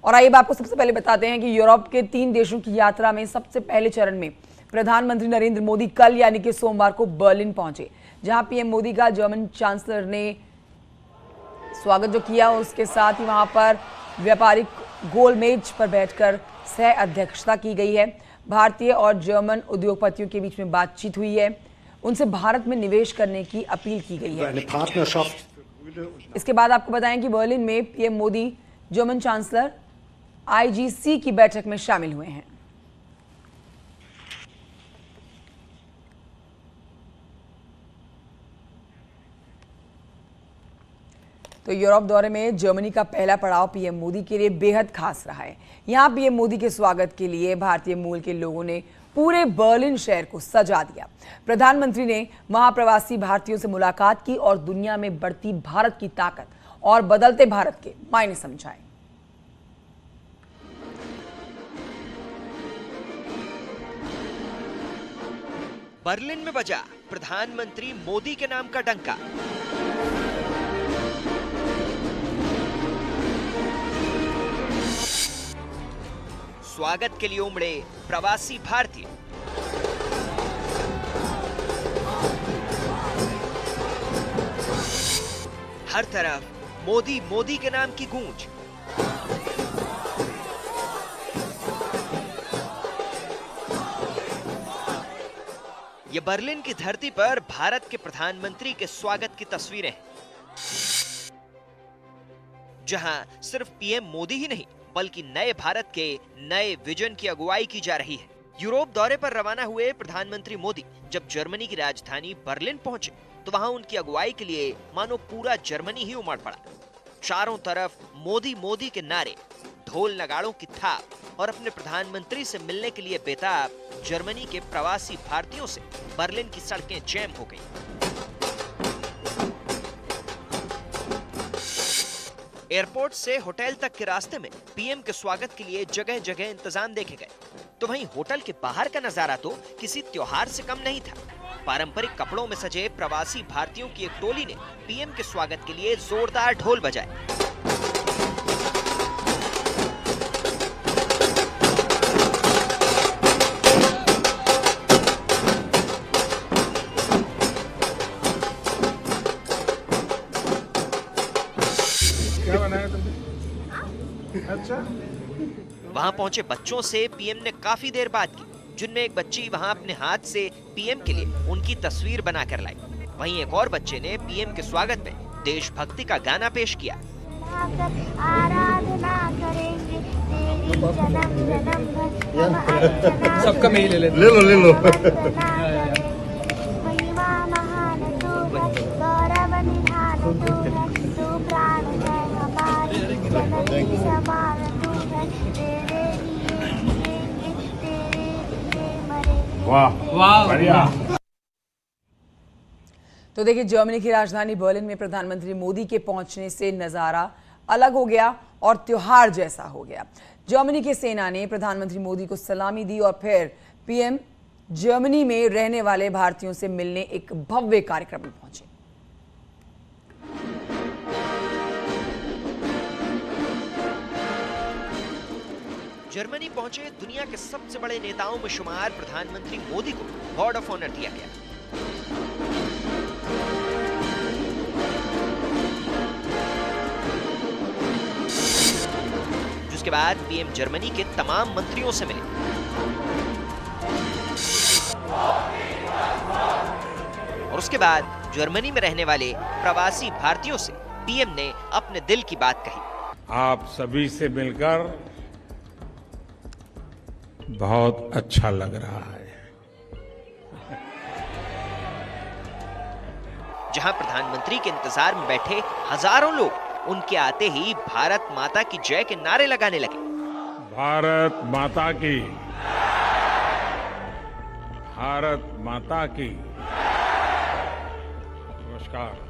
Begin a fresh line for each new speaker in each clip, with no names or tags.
और आइए आपको सबसे पहले बताते हैं कि यूरोप के 3 देशों की यात्रा में सबसे पहले चरण में प्रधानमंत्री नरेंद्र मोदी कल यानी कि सोमवार को बर्लिन पहुंचे, जहां पीएम मोदी का जर्मन चांसलर ने स्वागत जो किया, उसके साथ ही वहां पर व्यापारिक गोलमेज पर बैठकर सह अध्यक्षता की गई है। भारतीय और जर्मन उद्योगपतियों के बीच में बातचीत हुई है, उनसे भारत में निवेश करने की अपील की गई है। इसके बाद आपको बताएं कि बर्लिन में PM Modi German chancellor IGC की बैठक में शामिल हुए हैं। तो यूरोप दौरे में जर्मनी का पहला पड़ाव पीएम मोदी के लिए बेहद खास रहा है। यहां पीएम मोदी के स्वागत के लिए भारतीय मूल के लोगों ने पूरे बर्लिन शहर को सजा दिया। प्रधानमंत्री ने वहां प्रवासी भारतीयों से मुलाकात की और दुनिया में बढ़ती भारत की ताकत और बदलते भारत के मायने समझाए।
बर्लिन में बजा प्रधानमंत्री मोदी के नाम का डंका। स्वागत के लिए उमड़े प्रवासी भारतीय। हर तरफ मोदी मोदी के नाम की गूंज। ये बर्लिन की धरती पर भारत के प्रधानमंत्री के स्वागत की तस्वीरें हैं, जहां सिर्फ पीएम मोदी ही नहीं बल्कि नए भारत के नए विजन की अगुवाई की जा रही है। यूरोप दौरे पर रवाना हुए प्रधानमंत्री मोदी जब जर्मनी की राजधानी बर्लिन पहुंचे तो वहां उनकी अगुवाई के लिए मानो पूरा जर्मनी ही उमड़ पड़ा। चारों तरफ मोदी मोदी के नारे, ढोल नगाड़ों की थाप और अपने प्रधानमंत्री से मिलने के लिए बेताब जर्मनी के प्रवासी भारतीयों से बर्लिन की सड़कें जैम हो गईं। एयरपोर्ट से होटल तक के रास्ते में पीएम के स्वागत के लिए जगह जगह इंतजाम देखे गए। तो वहीं होटल के बाहर का नजारा तो किसी त्योहार से कम नहीं था। पारंपरिक कपड़ों में सजे प्रवासी भारतीयों की एक टोली ने पीएम के स्वागत के लिए जोरदार ढोल बजाए।
अच्छा।
वहां पहुंचे बच्चों से पीएम ने काफी देर बात की, जिनमें एक बच्ची वहां अपने हाथ से पीएम के लिए उनकी तस्वीर बनाकर लाई। वहीं एक और बच्चे ने पीएम के स्वागत में देशभक्ति का गाना पेश किया।
सबका मैं ही ले लो। वाह वाह बढ़िया।
तो देखिए, जर्मनी की राजधानी बर्लिन में प्रधानमंत्री मोदी के पहुंचने से नजारा अलग हो गया और त्योहार जैसा हो गया। जर्मनी की सेना ने प्रधानमंत्री मोदी को सलामी दी और फिर पीएम जर्मनी में रहने वाले भारतीयों से मिलने एक भव्य कार्यक्रम में पहुंचे।
जर्मनी पहुंचे दुनिया के सबसे बड़े नेताओं में शुमार प्रधानमंत्री मोदी को वॉर्ड ऑफ ऑनर दिया गया। जिसके बाद पीएम जर्मनी के तमाम मंत्रियों से मिले और उसके बाद जर्मनी में रहने वाले प्रवासी भारतीयों से पीएम ने अपने दिल की बात कही।
आप सभी से मिलकर बहुत अच्छा लग रहा है।
जहां प्रधानमंत्री के इंतजार में बैठे हजारों लोग उनके आते ही भारत माता की जय के नारे लगाने लगे।
भारत माता की, भारत माता की। नमस्कार।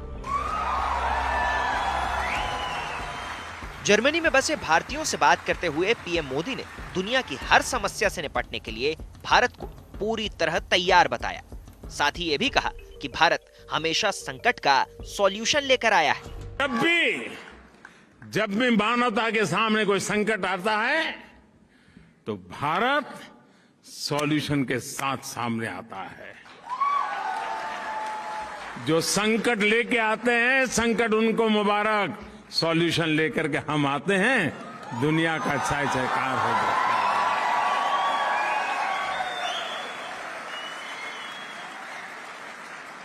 जर्मनी में बसे भारतीयों से बात करते हुए पीएम मोदी ने दुनिया की हर समस्या से निपटने के लिए भारत को पूरी तरह तैयार बताया। साथ ही ये भी कहा कि भारत हमेशा संकट का सॉल्यूशन लेकर आया है।
जब भी मानवता के सामने कोई संकट आता है तो भारत सॉल्यूशन के साथ सामने आता है। जो संकट लेके आते हैं, संकट उनको मुबारक, सॉल्यूशन लेकर के हम आते हैं, दुनिया का जयकार हो जाता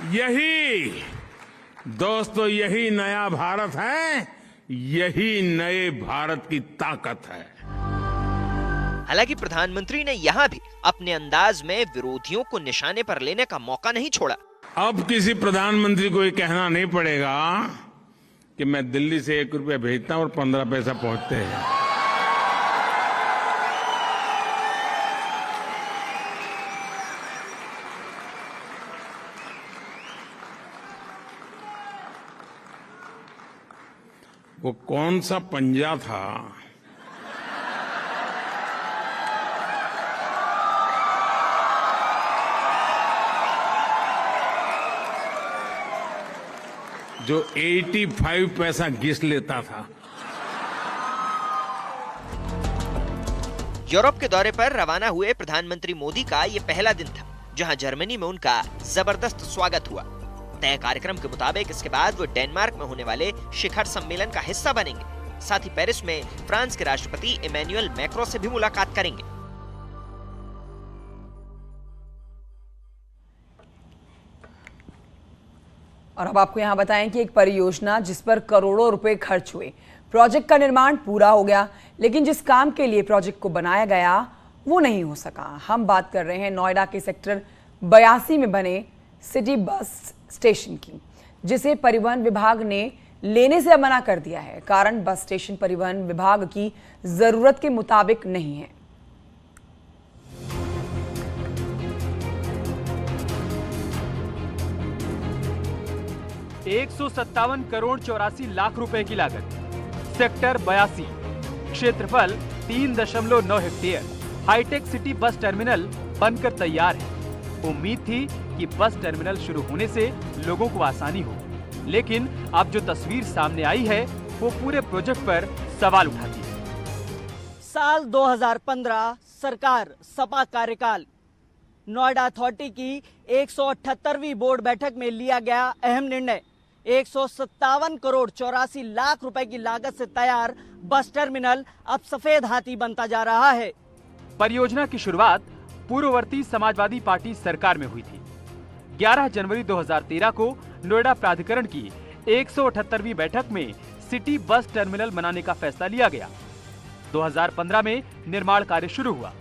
है। यही दोस्तों, यही नया भारत है, यही नए भारत की ताकत है।
हालांकि प्रधानमंत्री ने यहाँ भी अपने अंदाज में विरोधियों को निशाने पर लेने का मौका नहीं छोड़ा।
अब किसी प्रधानमंत्री को ये कहना नहीं पड़ेगा कि मैं दिल्ली से 1 रुपया भेजता हूं और 15 पैसा पहुंचते हैं। वो कौन सा पंजा था जो 85 पैसा घिस लेता था।
यूरोप के दौरे पर रवाना हुए प्रधानमंत्री मोदी का ये पहला दिन था जहां जर्मनी में उनका जबरदस्त स्वागत हुआ। तय कार्यक्रम के मुताबिक इसके बाद वो डेनमार्क में होने वाले शिखर सम्मेलन का हिस्सा बनेंगे। साथ ही पेरिस में फ्रांस के राष्ट्रपति इमैनुअल मैक्रों से भी मुलाकात करेंगे।
और अब आपको यहां बताएं कि एक परियोजना जिस पर करोड़ों रुपए खर्च हुए, प्रोजेक्ट का निर्माण पूरा हो गया, लेकिन जिस काम के लिए प्रोजेक्ट को बनाया गया वो नहीं हो सका। हम बात कर रहे हैं नोएडा के सेक्टर 82 में बने सिटी बस स्टेशन की, जिसे परिवहन विभाग ने लेने से मना कर दिया है। कारण बस स्टेशन परिवहन विभाग की जरूरत के मुताबिक नहीं है।
157 करोड़ 84 लाख रुपए की लागत, सेक्टर 82, क्षेत्रफल 3.9 hectare, hi-tech city bus terminal बनकर तैयार है। उम्मीद थी कि बस टर्मिनल शुरू होने से लोगों को आसानी हो, लेकिन अब जो तस्वीर सामने आई है वो पूरे प्रोजेक्ट पर सवाल उठाती है।
साल 2015 सरकार सपा कार्यकाल, नोएडा अथॉरिटी की 178वीं बोर्ड बैठक में लिया गया अहम निर्णय, 157 करोड़ 84 लाख रुपए की लागत से तैयार बस टर्मिनल अब सफेद हाथी बनता जा रहा है।
परियोजना की शुरुआत पूर्ववर्ती समाजवादी पार्टी सरकार में हुई थी। 11 जनवरी 2013 को नोएडा प्राधिकरण की 178वीं बैठक में सिटी बस टर्मिनल बनाने का फैसला लिया गया। 2015 में निर्माण कार्य शुरू हुआ।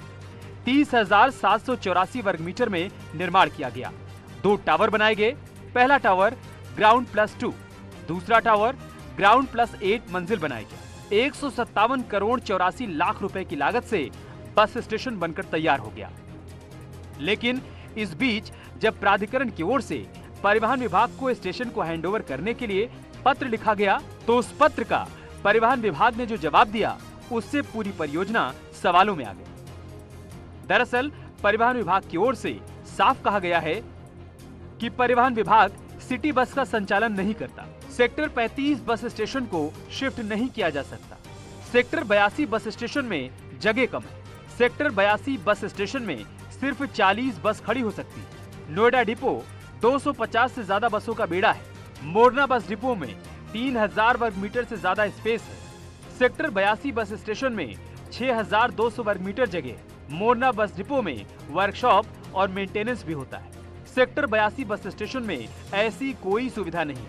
30,784 वर्ग मीटर में निर्माण किया गया। 2 टावर बनाए गए। पहला टावर ग्राउंड +2, दूसरा टावर ग्राउंड +8 मंजिल बनाया गया। 157 करोड़ 84 लाख रुपए की लागत से बस स्टेशन बनकर तैयार हो गया। लेकिन इस बीच जब प्राधिकरण की ओर से परिवहन विभाग को स्टेशन को हैंडओवर करने के लिए पत्र लिखा गया, तो उस पत्र का परिवहन विभाग ने जो जवाब दिया, उससे पूरी परियोजना सवालों में आ गई। दरअसल परिवहन विभाग की ओर से साफ कहा गया है कि परिवहन विभाग सिटी बस का संचालन नहीं करता। सेक्टर 35 बस स्टेशन को शिफ्ट नहीं किया जा सकता। सेक्टर 82 बस स्टेशन में जगह कम है। सेक्टर 82 बस स्टेशन में सिर्फ 40 बस खड़ी हो सकती है। नोएडा डिपो 250 से ज्यादा बसों का बेड़ा है। मोरना बस डिपो में 3000 वर्ग मीटर से ज्यादा स्पेस है। सेक्टर 82 बस स्टेशन में 6200 वर्ग मीटर जगह है। मोरना बस डिपो में वर्कशॉप और मेंटेनेंस भी होता है। सेक्टर 82 बस स्टेशन में ऐसी कोई सुविधा नहीं।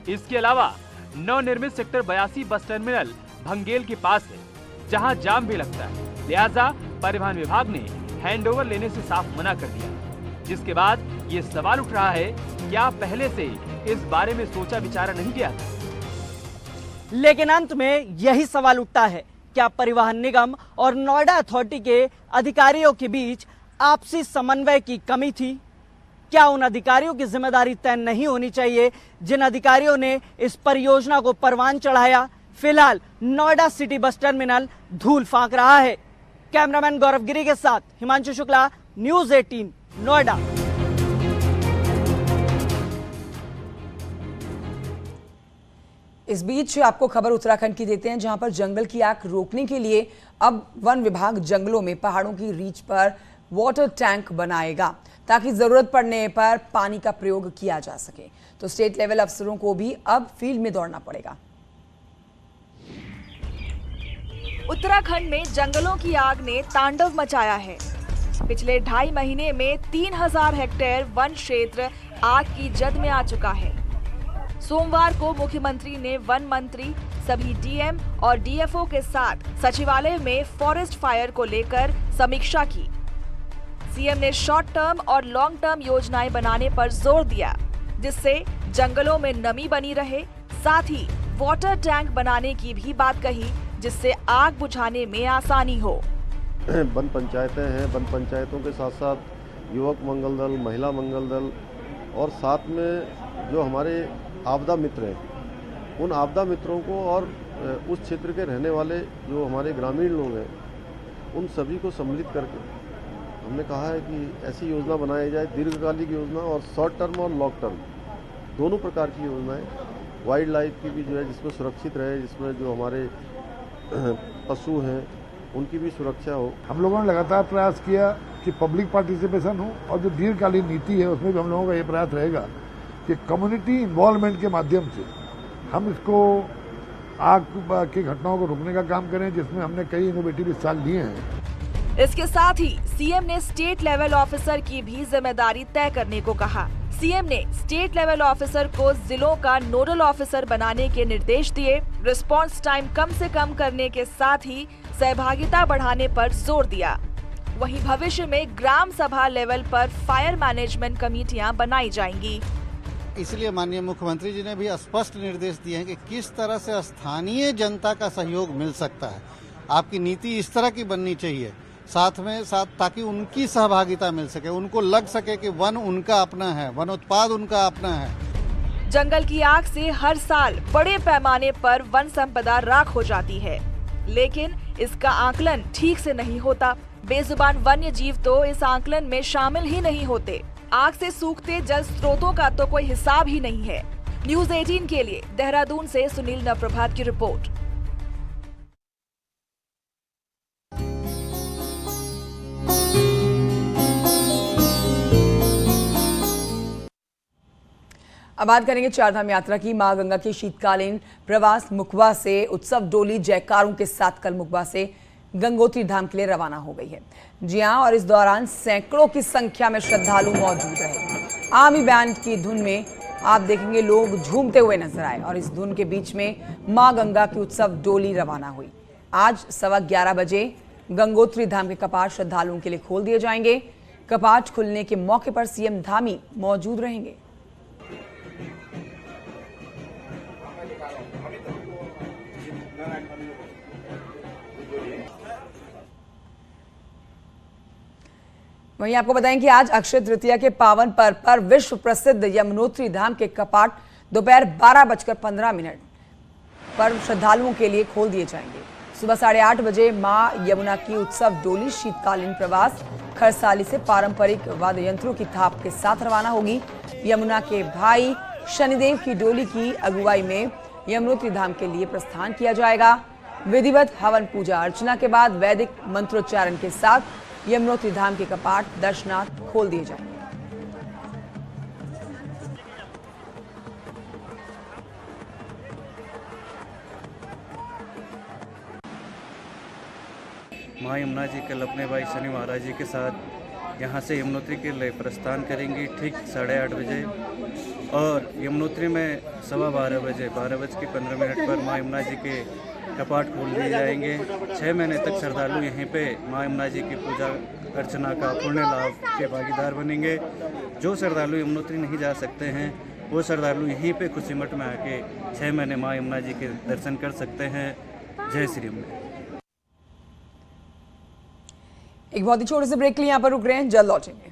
इसके अलावा नवनिर्मित सेक्टर 82 बस टर्मिनल भंगेल के पास है, जहां जाम भी लगता है। लिहाजा परिवहन विभाग ने हैंडओवर लेने से साफ मना कर दिया, जिसके बाद ये सवाल उठ रहा है, क्या पहले से इस बारे में सोचा विचारा नहीं गया था?
लेकिन अंत में यही सवाल उठता है, क्या परिवहन निगम और नोएडा अथॉरिटी के अधिकारियों के बीच आपसी समन्वय की कमी थी? क्या उन अधिकारियों की जिम्मेदारी तय नहीं होनी चाहिए जिन अधिकारियों ने इस परियोजना को परवान चढ़ाया? फिलहाल नोएडा सिटी बस टर्मिनल धूल फांक रहा है। कैमरामैन गौरव गिरी के साथ हिमांशु शुक्ला, न्यूज़ 18 नोएडा।
इस बीच आपको खबर उत्तराखंड की देते हैं, जहां पर जंगल की आग रोकने के लिए अब वन विभाग जंगलों में पहाड़ों की रीच पर वाटर टैंक बनाएगा ताकि जरूरत पड़ने पर पानी का प्रयोग किया जा सके। तो स्टेट लेवल अफसरों को भी अब फील्ड में दौड़ना पड़ेगा।
उत्तराखंड में जंगलों की आग ने तांडव मचाया है। पिछले 2.5 महीने में 3000 हेक्टेयर वन क्षेत्र आग की जद में आ चुका है। सोमवार को मुख्यमंत्री ने वन मंत्री, सभी डीएम और डीएफओ के साथ सचिवालय में फॉरेस्ट फायर को लेकर समीक्षा की। सीएम ने शॉर्ट टर्म और लॉन्ग टर्म योजनाएं बनाने पर जोर दिया, जिससे जंगलों में नमी बनी रहे। साथ ही वाटर टैंक बनाने की भी बात कही, जिससे आग बुझाने में आसानी हो।
वन पंचायतें हैं, वन पंचायतों के साथ साथ युवक मंगल दल, महिला मंगल दल और साथ में जो हमारे आपदा मित्र हैं, उन आपदा मित्रों को और उस क्षेत्र के रहने वाले जो हमारे ग्रामीण लोग हैं, उन सभी को सम्मिलित करके हमने कहा है कि ऐसी योजना बनाई जाए, दीर्घकालिक योजना और शॉर्ट टर्म और लॉन्ग टर्म दोनों प्रकार की योजनाएं, वाइल्ड लाइफ की भी जो है जिसमें सुरक्षित रहे, जिसमें जो हमारे पशु हैं उनकी भी सुरक्षा हो।
हम लोगों ने लगातार प्रयास किया कि पब्लिक पार्टिसिपेशन हो और जो दीर्घकालीन नीति है उसमें भी हम लोगों का ये प्रयास रहेगा कि कम्युनिटी इन्वॉल्वमेंट के माध्यम से हम इसको आग की घटनाओं को रोकने का काम करें, जिसमें हमने कई इनोवेटिव साल लिए हैं।
इसके साथ ही सीएम ने स्टेट लेवल ऑफिसर की भी जिम्मेदारी तय करने को कहा। सीएम ने स्टेट लेवल ऑफिसर को जिलों का नोडल ऑफिसर बनाने के निर्देश दिए। रिस्पांस टाइम कम से कम करने के साथ ही सहभागिता बढ़ाने पर जोर दिया। वहीं भविष्य में ग्राम सभा लेवल पर फायर मैनेजमेंट कमेटियां बनाई जाएंगी।
इसलिए माननीय मुख्यमंत्री जी ने भी स्पष्ट निर्देश दिए हैं कि किस तरह से स्थानीय जनता का सहयोग मिल सकता है। आपकी नीति इस तरह की बननी चाहिए, साथ में ताकि उनकी सहभागिता मिल सके, उनको लग सके कि वन उनका अपना है, वन उत्पाद उनका अपना है।
जंगल की आग से हर साल बड़े पैमाने पर वन संपदा राख हो जाती है, लेकिन इसका आकलन ठीक से नहीं होता। बेजुबान वन्य जीव तो इस आकलन में शामिल ही नहीं होते। आग से सूखते जल स्रोतों का तो कोई हिसाब ही नहीं है। न्यूज़ 18 के लिए देहरादून से सुनील नवप्रभात की रिपोर्ट।
अब बात करेंगे चारधाम यात्रा की। मां गंगा की शीतकालीन प्रवास मुखबा से उत्सव डोली जयकारों के साथ कल मुखबा से गंगोत्री धाम के लिए रवाना हो गई है। जी हां, और इस दौरान सैकड़ों की संख्या में श्रद्धालु मौजूद रहे। आर्मी बैंड की धुन में आप देखेंगे लोग झूमते हुए नजर आए और इस धुन के बीच में मां गंगा की उत्सव डोली रवाना हुई। आज 11:15 बजे गंगोत्री धाम के कपाट श्रद्धालुओं के लिए खोल दिए जाएंगे। कपाट खुलने के मौके पर सीएम धामी मौजूद रहेंगे। वहीं आपको बताएं कि आज अक्षय तृतीया के पावन पर्व पर विश्व प्रसिद्ध यमुनोत्री धाम के कपाट दोपहर 12:15 पर श्रद्धालुओं के लिए खोल दिए जाएंगे। सुबह 8:30 बजे मां यमुना की उत्सव डोली शीतकालीन प्रवास खरसाली से पारंपरिक वाद्य यंत्रों की थाप के साथ रवाना होगी। यमुना के भाई शनिदेव की डोली की अगुवाई में यमुनोत्री धाम के लिए प्रस्थान किया जाएगा। विधिवत हवन पूजा अर्चना के बाद वैदिक मंत्रोच्चारण के साथ यमुनोत्री धाम के कपाट दर्शनार्थ खोल दिए जाएंगे।
मां यमुना जी कल अपने भाई शनि महाराज जी के साथ यहाँ से यमुनोत्री के लिए प्रस्थान करेंगी ठीक 8:30 बजे और यमुनोत्री में 12:15 बजे 12:15 पर मां यमुना जी के कपाट खोल दिए जाएंगे। 6 महीने तक श्रद्धालु यहीं पे मां यमुना जी की पूजा अर्चना का पुण्य लाभ के भागीदार बनेंगे। जो श्रद्धालु यमुनोत्री नहीं जा सकते हैं वो श्रद्धालु यहीं पे खुशीमठ में आके 6 महीने मां यमुना जी के दर्शन कर सकते हैं। जय श्री राम।
एक बहुत ही छोटे से ब्रेक के लिए यहाँ पर रुक रहे हैं, जल्द लौटेंगे।